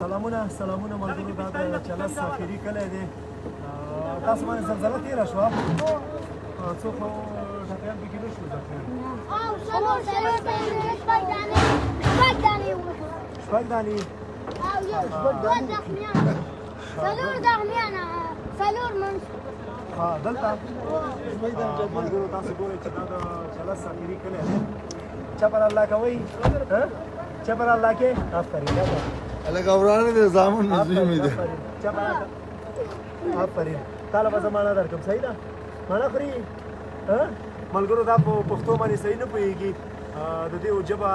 سلامونه ملګرو، دا د چلس اخري کلی دی. تاسو باندې زلزله تېره شوه؟ څوک ټپیان پکې نه شو زخمي؟ شپږ دانې دلته ملګرو تاسو ګورئ چې دا د چلس اخري کلی دی. چپر الله کوئ، چپر الله کې آفرین. لکه ورانه د زامن نزوی مې دی. آفرین. تاله به زه ماڼه درکړم، صحیح ده؟ ماڼه خوري؟ ملګرو دا په پښتو باندې صحیح نه پوهېږي، د دې ژبه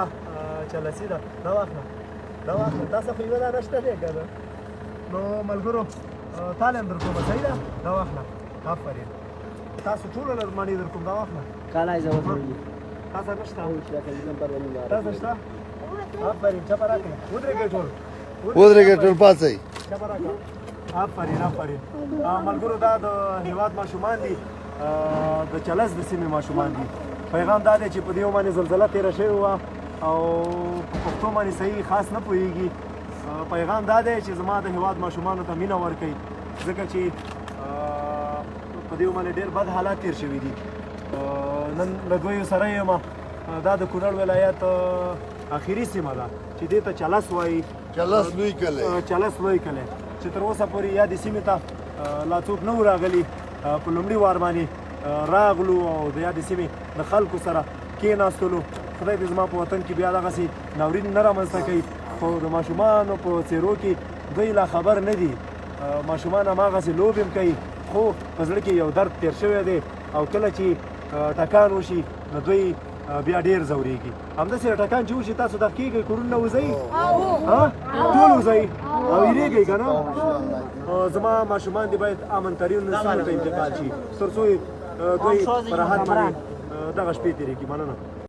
چلسي ده. دا واخله، دا واخله. تاسو خو یوه دا نشته دی که نه؟ نو ملګرو تاله هم درکومه، صحیح ده؟ دا واخله. آفرین. تاسو ټوله ماڼې درکوم، دا واخله. کالی زه ورته تاسو نشته؟ تاسو شته؟ آفرین. چپه راکړئ. ودرېږئ ټول. ودرېږئ ټول پاڅئ. چپه راکړه. آفرین آفرین. ملګرو دا د هېواد ماشومان دي، د چلس د سیمې ماشومان دي. پیغام دا دی چې په دې باندې زلزله تېره شوې وه او په پښتو باندې صحیح خاص نه پوهېږي. پیغام دا دی چې زما د هېواد ماشومانو ته مینه ورکوئ، ځکه چې په دې باندې ډېر بد حالات تېر شوي دي. نن له دویو سره یم. دا د کونړ ولایت اخري سیمه ده چې دې ته چلس وایي. چلس لوی کلی. چلس لوی کلی چې تر اوسه پورې یادې سیمې ته لا څوک نه و راغلي. په لومړي وار باندې راغلو او د یادې سیمې د خلکو سره کېناستلو. خدای دې زما په وطن کې بیا دغسې ناورین نه رامنځته کوي، خو د ماشومانو په څېرو کې دوی لا خبر نه دي. ماشومان هماغسې لوبې هم کوي، خو په زړه کې یو درد تېر شوی دی او کله چې ټکان وشي نو دوی بیا ډېر ځورېږي. همداسې ټکان چې وشي تاسو دغه کېږئ، کورونه نه وځئ؟ ټول وځئ او وېرېږئ که نه؟ زما ماشومان دې باید امن ترینو سیمو ته انتقال شي تر څو دوی په راحت باندې دغه شپې تېرې کړي. مننه.